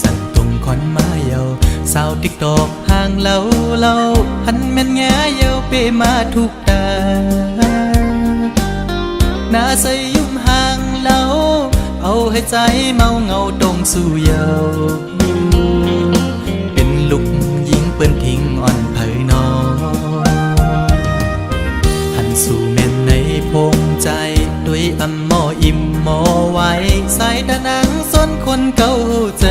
สั่นตรงคอนมาเยาสาวติ๊กตอกห่างเล่าหันแม่นแง่เยาเปมาทุกตาหน้าใสยุ่มห่างเล่าเอาให้ใจเมาเงาตรงสู่เยาเป็นลูกยิงเปิ้นทิ้งอ่อนเผยนอหันสู่แม่นในพงใจด้วยอำมออิ่มมอไว้สายตานังส้นคนเก่าใจ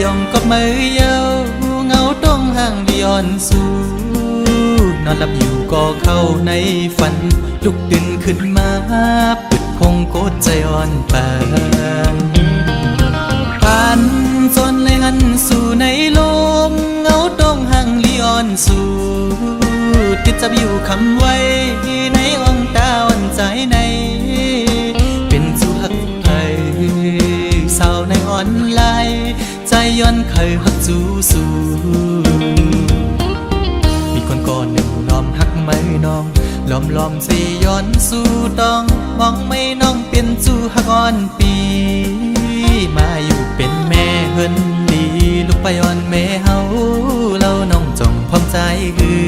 ยองก็มือเยาเงาต้องห่างดิอ่อนสู่นอนหลับอยู่ก็เข้าในฝันลุกดึงขึ้นมาปิดคงโกดใจอ่อนปานผ่านจนเลยหันสู่ในลมเงาต้องห่างลิอ่อนสู่ติดจับอยู่คำไว้ในอ่องตาอ่อนใจในเป็นสู่หักไทยสาวในอ่อนลายใจย้อนเคยหักจูสู่มีคนก่อนหนึ่งล้อมหักไม่น้องล้อมสิย้อนสู่ต้องมองไม่น้องเป็นจู่หักอ่อนปีมาอยู่เป็นแม่เฮินดีลูกไปอ่อนแม่เฮาเราน้องจ้องพร้อมใจคือ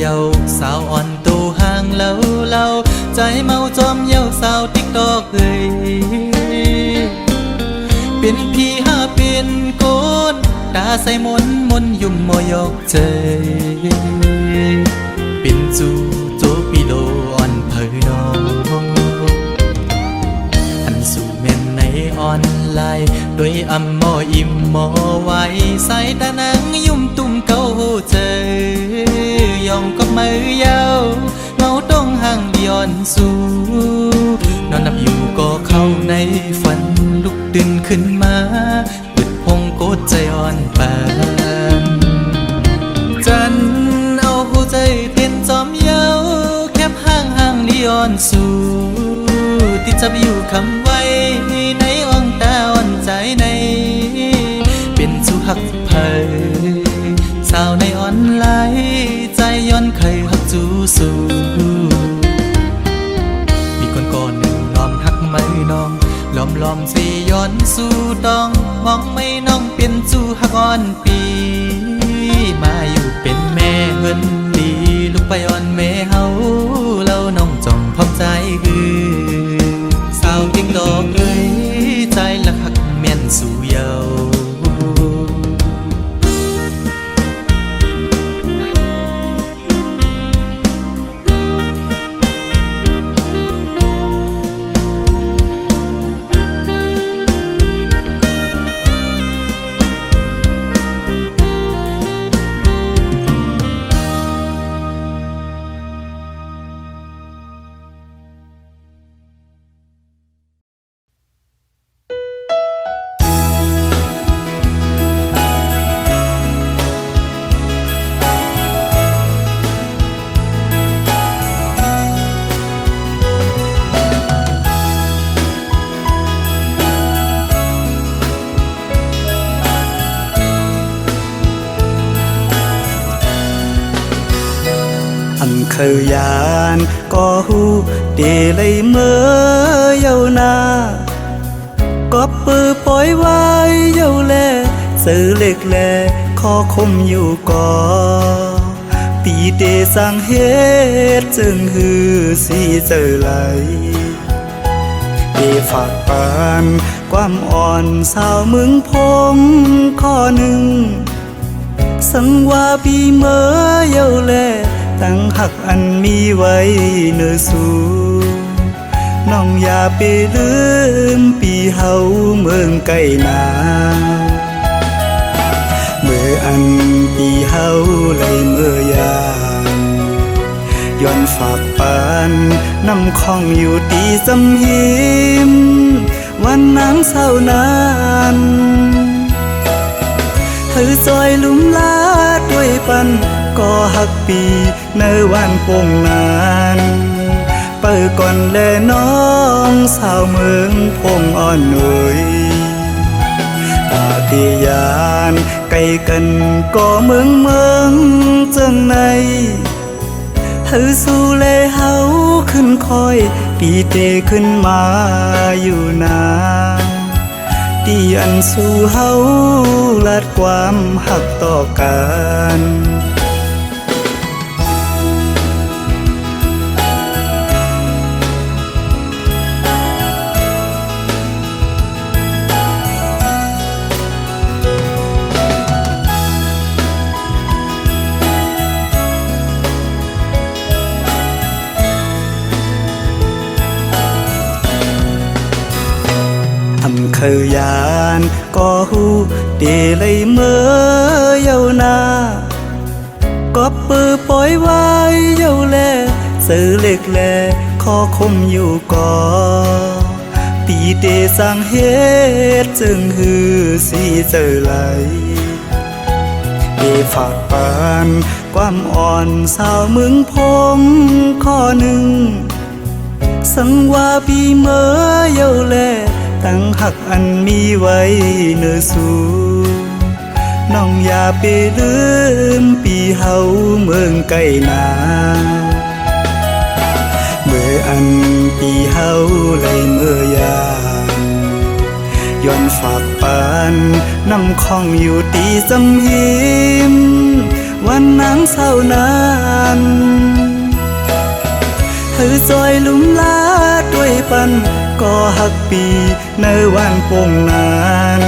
เยาสาวอ่อนตูห่างเล่าใจเมาจอมเยาสาวติ๊กตอกเอ้ยเป็นพี่หาเป็นโกนตาใส่มนยุ่มมอยอกใจเป็นจูโจปิโลอ่อนเผยน้องอันสู่เม่นในออนไลน์โดยอำมออิ่มมอไว้สายตานังยุ่มตุ่มเก่าใจยองก็มือยาวเงาต้องห่างดิอ่อนสู่นอนหลับอยู่ก็เข้าในฝันลุกตื่นขึ้นมาเปิดพงโกดใจอ่อนปานจันเอาหัวใจเต้นจอมเยาแคบห่างดิอ่อนสู่ติดจับอยู่คำไว้ในอ่องตาอ่อนใจในเป็นสู่หักเผยสาวในอ่อนไหลใจย้อนเคยหักจูสู่มีคนก่อนหนึ่งล้อมหักไม่น้องล้อมสิย้อนสู่ต้องมองไม่น้องเป็นจู่หักอ่อนปีมาอยู่เป็นแม่เฮินดีลูกไปอ่อนแม่เฮาเราน้องจ้องพร้อมใจคือสาวติ๊กตอกเอ้ยใจละหักแม่นสู่เยาเคยยานก็หูเดเลยเมื่อเยานาก็ปือปล่อยไว้เยาแลซื้อเล็กแลขอคมอยู่ก่อปีเดสั่งเฮ็ดจึงฮือสีเจอไหลเดฝากปานความอ่อนสาวมึงพงข้อหนึ่งสังว่าปีเมื่อเยาแลตั้งหักอันมีไว้เนื้อสู่น้องอย่าไปลืมปีเฮาเมืองไกลนาเมื่ออันปีเฮาเลยเมื่อยามย้อนฝากปานน้ำคองอยู่ตีสำหิมวันน้ำเศร้านานเธอซอยลุ่มลาด้วยปันก็หักปี ในวันปงนานเปิดก่อนแลน้องสาวเมืองพงอ่อนหนุ่ยตาติยานไกลกันก็เมืองจังในเฮาสู่เลเฮาขึ้นคอยปีเตขึ้นมาอยู่นาตีอันสู่เฮาลัดความหักต่อกันทำเคยยานก็หูเดเลยเมื่อเยานาก็ปือปล่อยไว้เยาแลซื้อเล็กแลขอคมอยู่ก่อปีเดสร้างเหตุจึงหือสีเจอไหลเดฝากปานความอ่อนสาวเมืองพงข้อหนึ่งสังว่าปีเมื่อเยาแลตั้งหักอันมีไว้เนื้อสู่น้องอย่าไปลืมปีเฮาเมืองไกลนาเมื่ออันปีเฮาไหลเมื่อยามย้อนฝากปานน้ำคองอยู่ตีสำหิมวันนั้นเศร้านานเฮาซอยลุ่มลาด้วยปันก็หักปีในวันปงนาน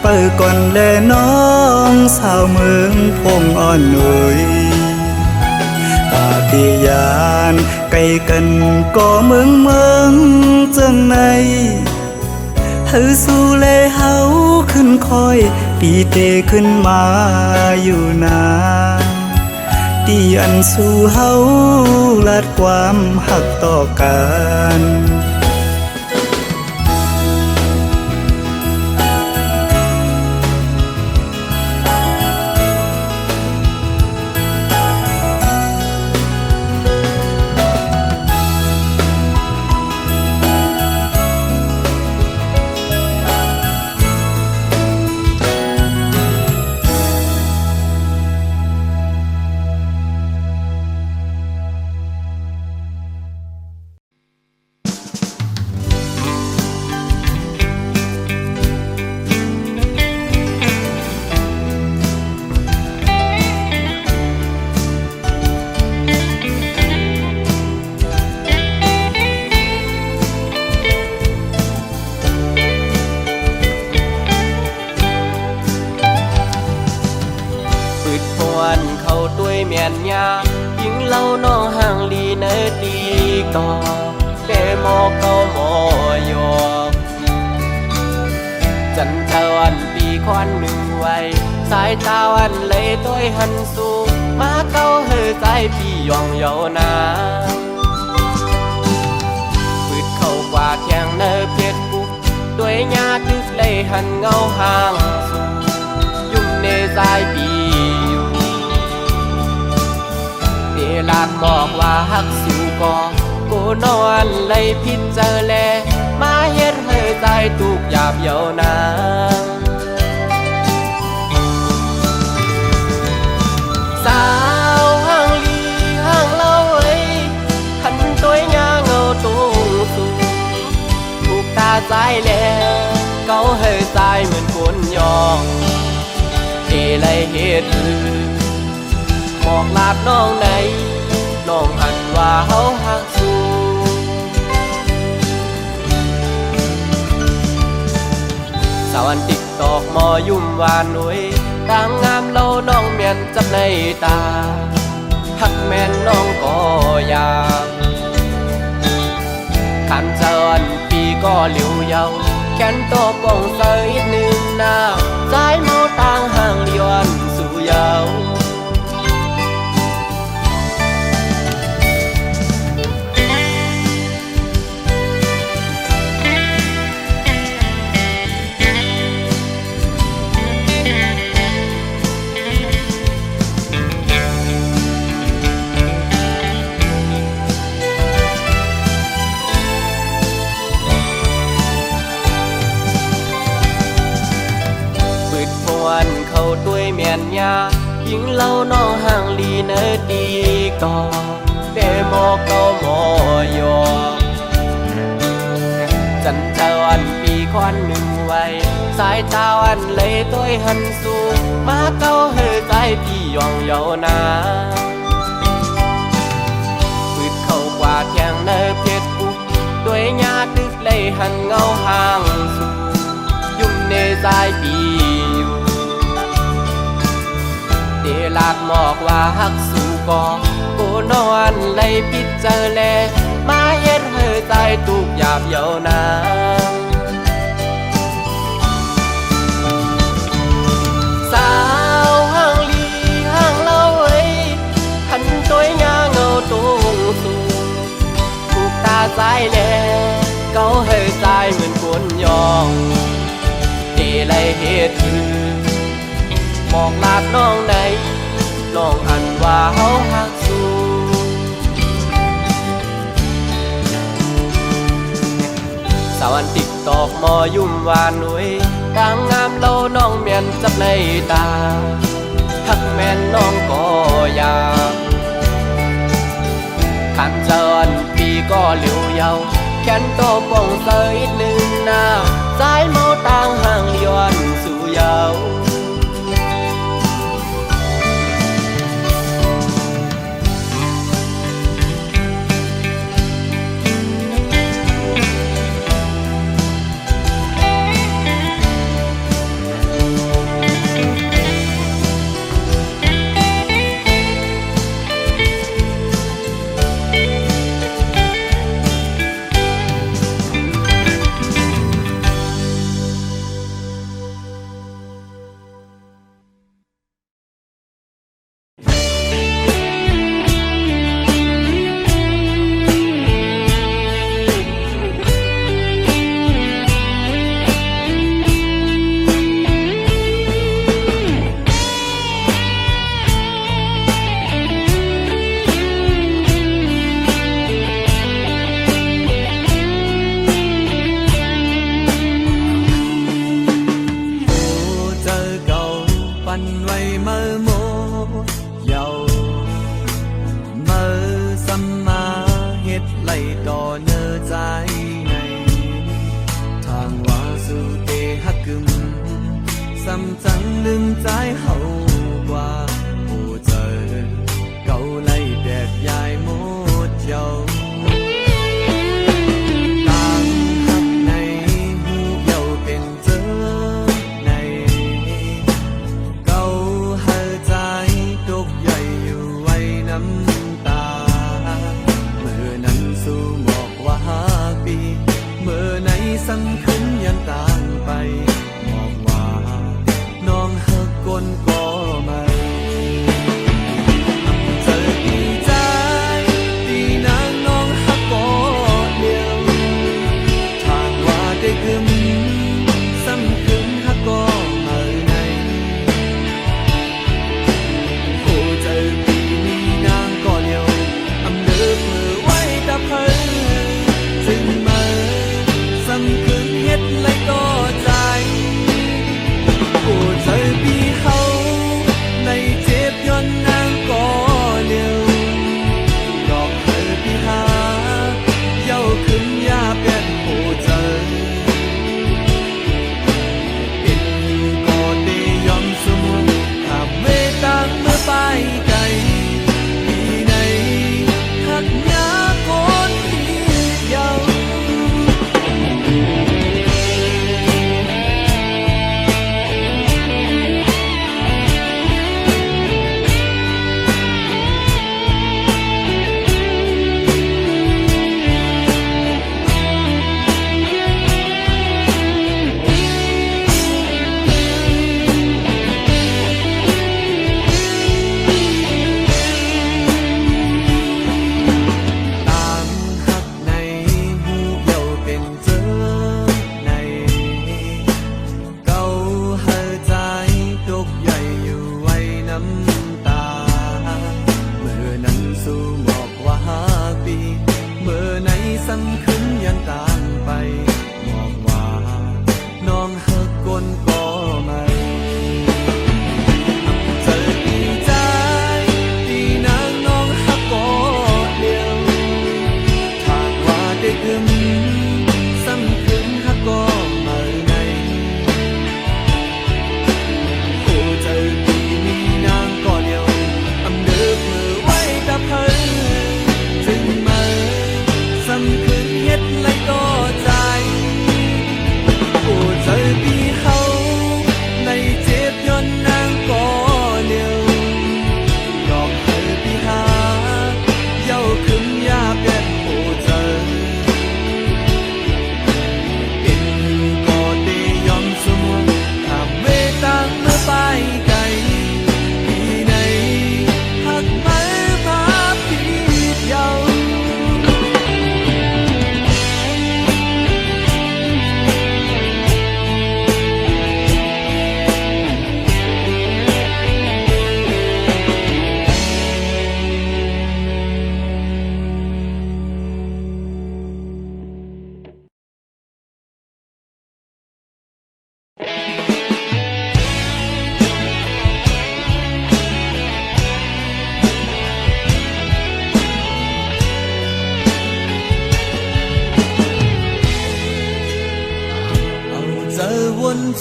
เปิดก่อนแลน้องสาวเมืองพงอ่อนหนุ่ยตาติยานไกลกันก็เมืองจังในเฮาสู่เลเฮาขึ้นคอยปีเตขึ้นมาอยู่นาตีอันสู่เฮาลัดความหักต่อกันเมียนยายิงเล่าน้องห่างลีเนตีก่อเดโมเกาโมยกจันทวันปีควันหนึ่งไว้สายตาวันเลยต้อยหันสู่มาเก้าเฮใจพี่ยองเยานาปืดเข้ากว่าแข่งเนเพชรบุกด้วยยาตึกเลยหันเงาห่างสู่ยุ่งในสายปีลากบอกว่าหักสิวก่อกูนอนเลยพิจารแลมาเฮ็ดให้ใจตุกหยาบเยานาสาวห่างลีห่างเล่าไว้ขันตัวยาเงาตุงสูถูกตาใจแล้วเกาให้ใจเหมือนคนยองเอเลยเฮ็ดบอกลาบน้องไหนน้องหันว่าเฮาหักสู้สาวันติ๊กตอกมอยุ่มวานหนุ่ยต่างงามเล่าน้องเมียนจับในตาหักแม่นน้องก็ยามขันเจริญปีก็เหลียวเยาแขนโตปองเสยหนึ่งหน้าสายเมาต่างห่างเลียนสู่เยา นยายิงเล่าน้องห่างลีเนอดีก่อเดโมเกาหมอยอจันเจ้าอันปีควันหนึ่งไว้สายตาอันเลยต้อยหันสูงมาเก้าเฮใจพี่ยองเยานาปืดเข้ากว่าแทงเนอเพชรบุกด้วยญาตึกเลยหันเงาห่างสูงยุ่มเนใจปีอยู่เดลากหมอกว่าหักสู่กองกูนอนเลยปิดเจอแลมาเฮ็ดเฮใจตุกหยาบเยานาสาวห่างลีห่างเล่าไว้ขันตัวยาเงาตรงสูงถูกตาใจแลเกาเฮใจเหมือนคนยองเดเลยเฮ็ดคือบอกลาดน้องในน้องอันว่าเฮาหักสู้สาวันติ๊กตอกมอยุ่มวานหนุ่ยดังงามเล่าน้องเมียนจับในตาหักแม่นน้องก็อยากขันเจินปีก็เหลียวเยาแขนโตป่องเสยหนึ่งหน้าสายเมาต่างห่างย้อนสู่เยา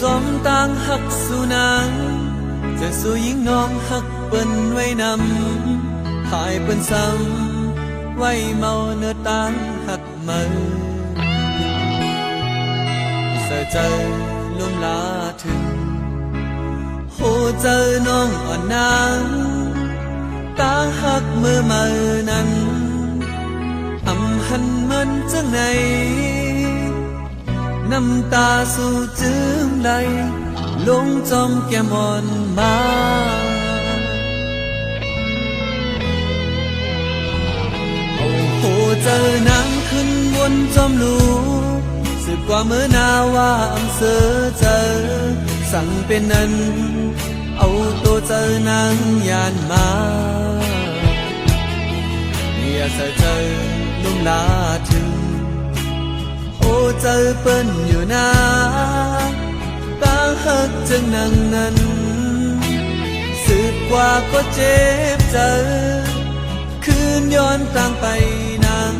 จอมต่างหักสู่นางจะสู่ยิงน้องหักเปิ้นไว้นำหายเปิ้นซ้ำไว้เมาเนื้อต่างหักเมือเสียใจลุ่มลาถึงโหเจอน้องอ่อนนางต่างหักเมื่อมานั้นอำหันมันจังไหนน้ำตาสู่จืมไหลลงจอมแก้มอ่อนมาโอ้โหเจอนางขึ้นบนจอมลูสึกกว่าเมื่อนาว่าอำเสอเจอสั่งเป็นนั้นเอาตัวเจอนางยานมาอย่าใส่เจอลุ่มลาถึงโอ้เจอเปิ้นอยู่นาตาหักจึงนั่งนั้นสึกกว่าก็เจ็บเจอคืนย้อนต่างไปนัง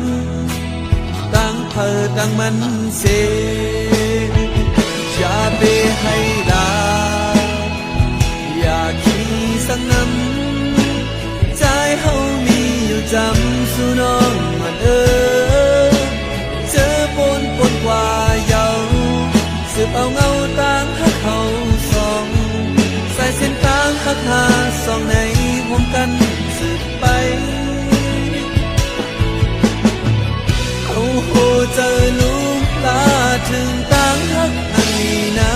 ต่างเผอต่างมันเสอย่าไปให้ลาอย่าขี้สังน้ำใจเฮามีอยู่จำสู่น้องมันเจอปนกว่าเยาสืบเอาเงาต่างหักเขาสองใส่เส้นต่างหักหาสองในห่วมกันสืบไปโอ้โหเจอลูกลาถึงต่างหักอันนี้นะ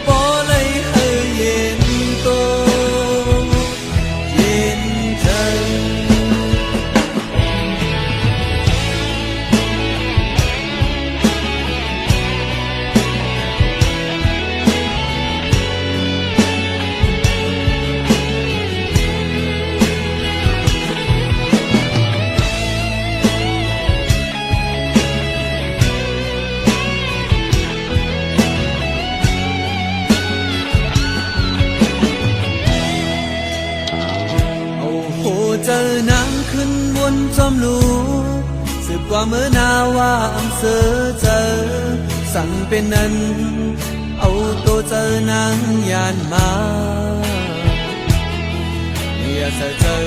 บ่เลยให้เย็นโตเย็นใจ เจอนางขึ้นบนจอมลูสืบกว่าเมื่อนาว่าอำเสอเจอสั่งเป็นนั้นเอาตัวเจอนางยานมาอย่าใส่เจอ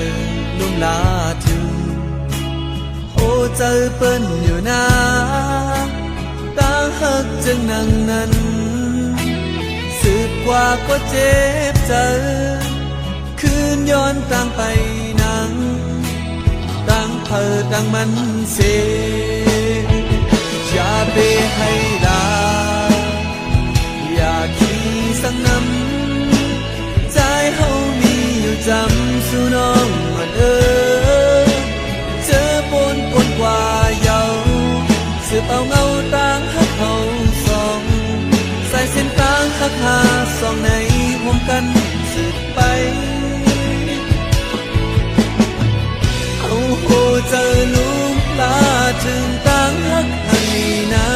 ลุ่มลาถึงโอ้เจอเปิ้นอยู่นาตาหักจึงนั่งนั้นสืบกว่าก็เจ็บเจอคืนย้อนต่างไปนังต่างเผอต่างมันเสอย่าไปให้ลาอย่าขี้สังน้ำใจเฮามีอยู่จำสู่น้องมันเจอปนกว่าเยาสืบเอาเงาต่างหักเขาสองใส่เส้นต่างหักหาสองในห่วมกันสืบไปโอ้โหเจอลูกลาถึงต่างหักอันนี้นะ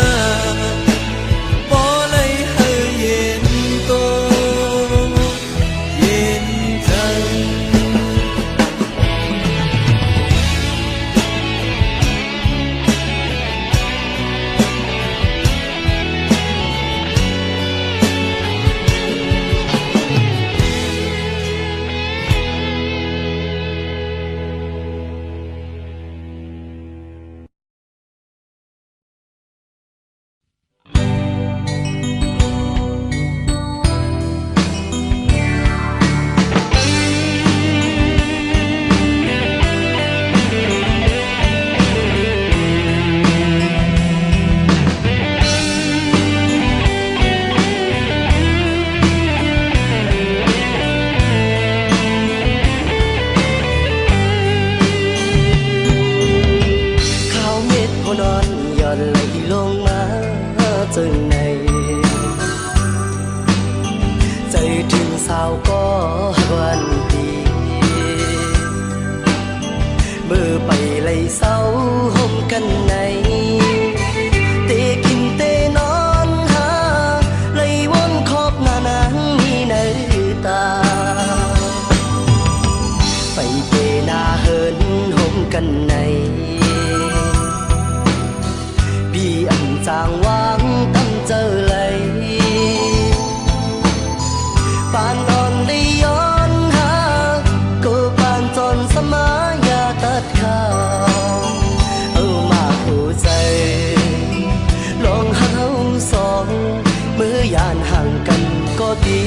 อยานห่างกันก็ดี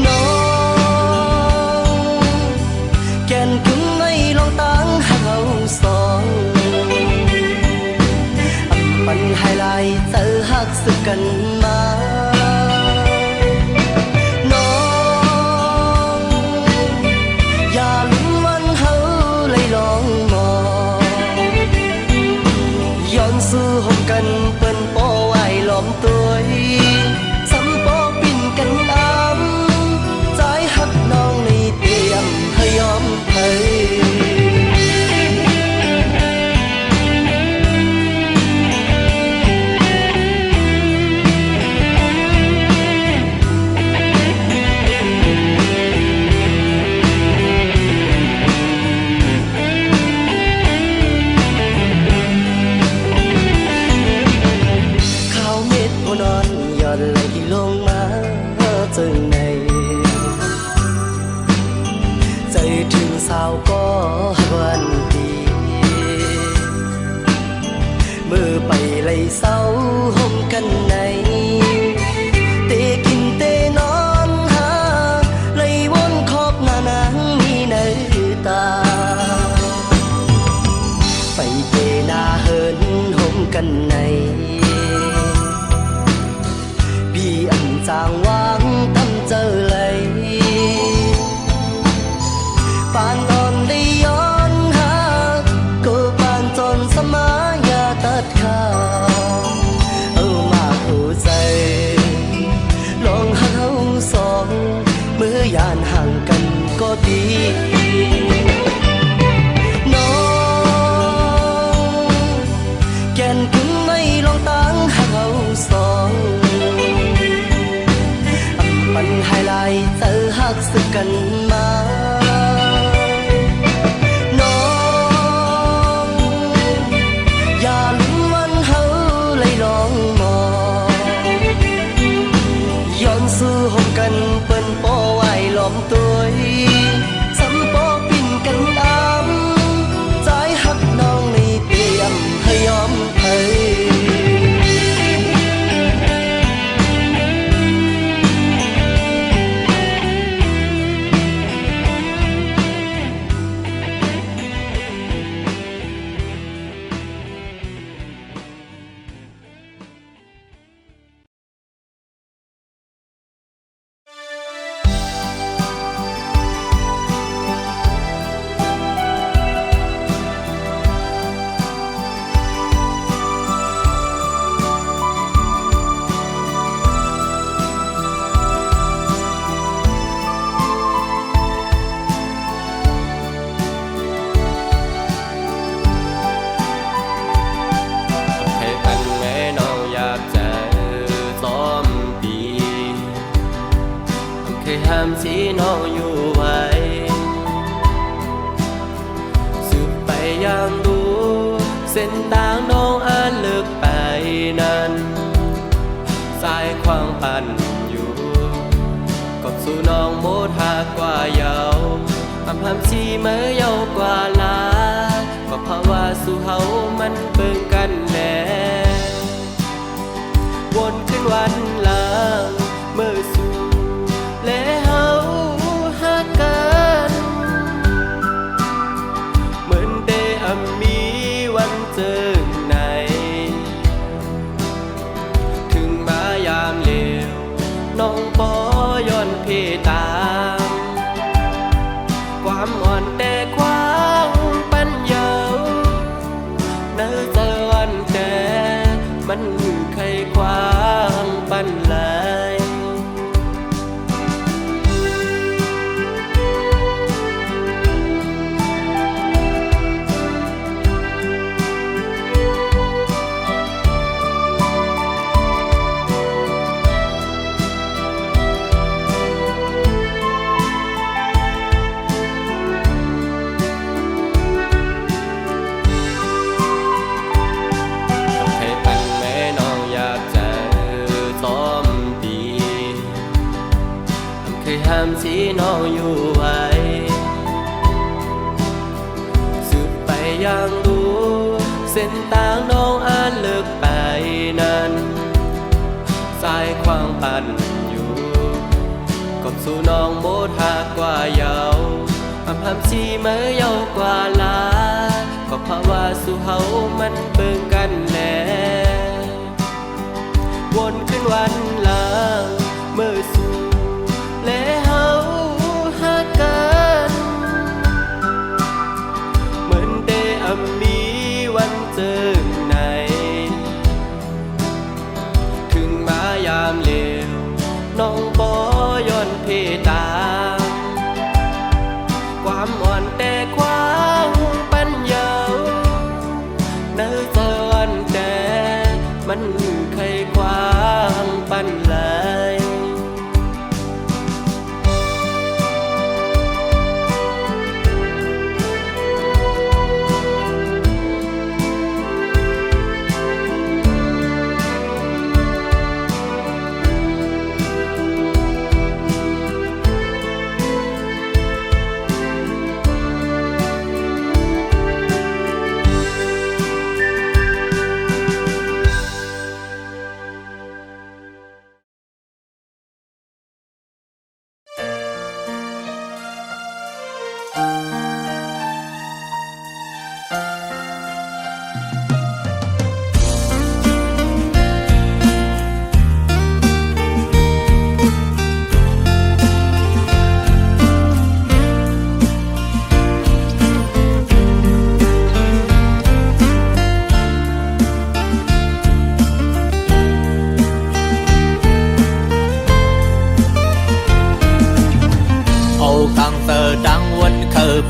น้องแก่นกึ่งไม่ลองตั้งหากเราสองปันไฮไลท์เจอหักสึกกันมาน้องอย่าลืมวันเฮาเลยลองมองย้อนสู่ห่มกันเปิ้นโป้ไว้ล้อมตัวสำปอปิ่นกันอ้ำใจหักน้องในเตรียมให้ยอมให้นอนหย่อนไหลลงมาจึงในใจถึงสาวก็วันดีเมื่อไปไหลเศร้าห่มกันในเตกินเตนอนหาไหลวนขอบหน้านางมีในตาไปเตนาเหินห่มกันในจางวางตั้งเจอเลยปานนอนได้ย้อนหาก็ปานจนสมายาตัดขาเอามาหัวใจลองหาเขาสองเมื่อยานห่างกันก็ดีน้องแก่นกึ่งไม่ลองตั้งหาเขาสองปันไฮไลท์เจอหักสึกกันมาน้องอย่าลืมวันเฮาเลยลองมองย้อนสู่ห่มกันเปิ้นโป้ไว้ล้อมตัวสำปอปิ่นกันอ้ำใจหักน้องในเตรียมให้ยอมให้ห้ามสีน้องอยู่ไว้สืบไปยังดูเส้นทางน้องอาจเลิกไปนั้นสายควางปั่นอยู่กบสู่น้องโมดหากกว่าเยาห้ามสีเมื่อเยาวกว่าลาก็เพราะว่าสู่เฮามันเบิ่งกันแน่วนขึ้นวันหลังเมื่อสู่และเฮาหักกันเหมือนได้มีวันเจอไหนถึงมายามเลวน้องปอย้อนเพตามความอ่อนแต่ความปัญญาเนื้อเจอวันแต่มันใครความปันไหลห้ามสีน้องอยู่ไว้สืบไปยังดูเส้นทางน้องอาจเลิกไปนั้น านอยู่กบสู่น้องโบทากว่าเยาหำชีเมื่อเยากว่าลาก็เพราะว่าสู่เฮามันเบิ่งกันแลวนขึ้นวันลางเมื่อสู่และเฮาหากันเหมือนได้มีวันเจอไหนถึงมายามเลวน้องบ่ย้อนเพตามความอ่อนแต่ความปัญญาเนื้อเจอวันแต่มันเคยความปันไหล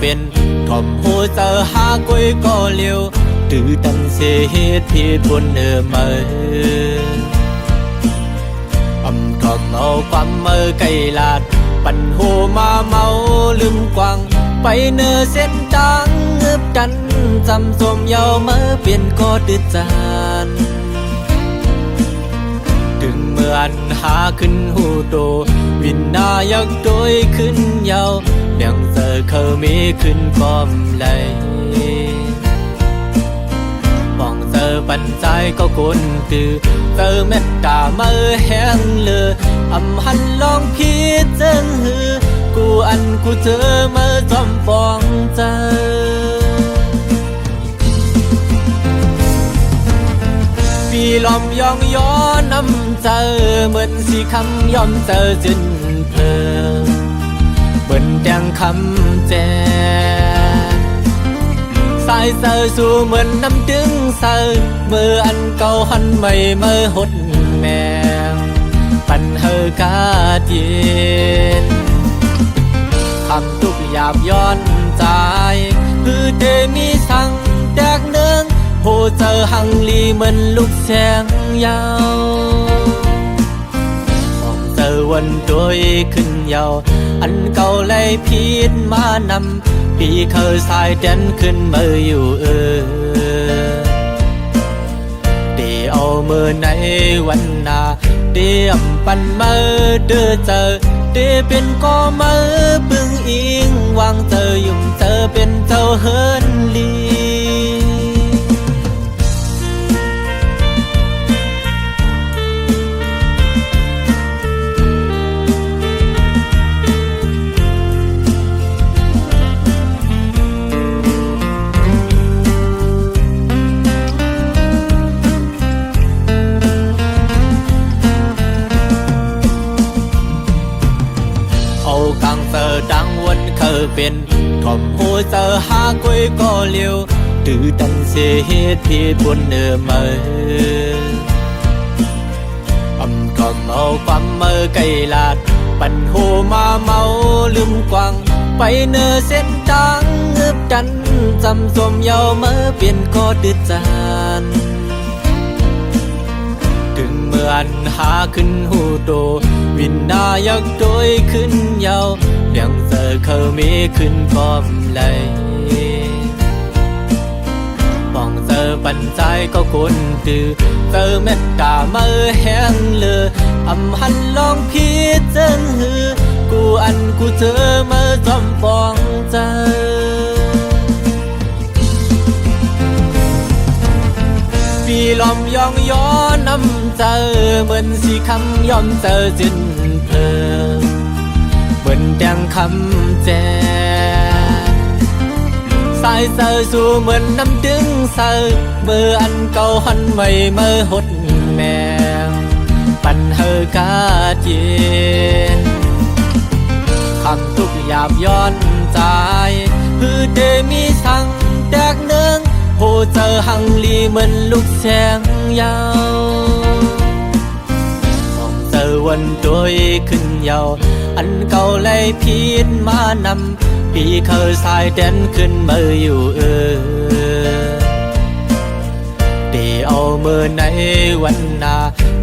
เป็นทอมหูเจอหากุยก็เลียวตื่นตันเสียเหตุผิดบนเมื่อทอมเอาความเมื่อไกลลาดปั่นหูมาเมาลืมกวางไปเนื้อเส้นจังเงือบจันจำสมเยาเมื่อเปลี่ยนก็ดื้อจานถึงเมื่อนหาขึ้นหูโตวินนายักโดยขึ้นเยายังเจอเคยมีขึ้นกอมไหลมองเจอปัญใจก็คนตือเจอเม็ดตาเมื่อแห้งเลือหันลองพิจารณากูกูเจอเมื่อจอมปองใจปีลอมยองย้อนน้ำเจอเหมือนสีคำย้อมเจอจนเพลินเหมือนแดงคำแจสายเสือสู่เหมือนน้ำดึงเสือเมื่ออันเก่าหันใหม่เมื่อหดแมงปันเฮอกาเย็นคำทุกหยาบย้อนใจคือเดมีสั่งแดกเนืองโหเจอหังลีเหมือนลูกแสงยาวมองเจอวันด้วยขึ้นยาวอันเก่าเลยพิษมานำปีเคยสายเด่นขึ้นมืออยู่เดี๋ยวเอามือในวันนาเดี๋ยวปันมือเดือเจอเดี๋ยวเป็นก็มือปึงอิงวางเจอยุ่งเจอเป็นเจ้าเฮินลีดังวันเคยเป็นทอมหูเจอหากุยก็เลียวตื่นตันเสียเหตุผิดบนเมื่อทอมเอาความเมื่อไกลลาดปั่นหูมาเมาลืมกวางไปเนื้อเส้นจังเงือบจันจำสมเยาเมื่อเปลี่ยนก็ดื้อจานถึงเมื่ออันหาขึ้นหูโตวินนายักโดยขึ้นเยายังเจอเคยมีขึ้นกอมไหลมองเจอปัญใจก็คนตือเจอเม็ดตาเมื่อแห้งเลือหันลองพิจารณากูเจอเมื่อจอมปองใจปี ลอมยองย้อนน้ำเจอเหมือนสีคำยอมเจอจินเพลิงเหมือนดังคำแจสายเซอสู่เหมือนน้ำดึงเซอเบอร์อันเก่าหันไม่เมื่อหดแมงปันเฮอกาเจนคำทุกหยาบย้อนใจฮือเดมีสั่งแตกเนืองโหเจอหังลีเหมือนลูกแสงยาวมองเจอวันตัวขึ้นยาวอันเก่าเลยพีดมานำปีเคยสายแดนขึ้นมาอยู่เดี๋ยวเอามือในวันหน้า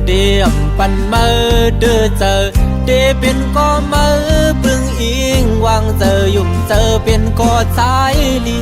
เดี๋ยวปันมือเดือเจอเดี๋ยวเป็นก็มือปึงอิงวางเจอยุ่มเจอเป็นก็สายลี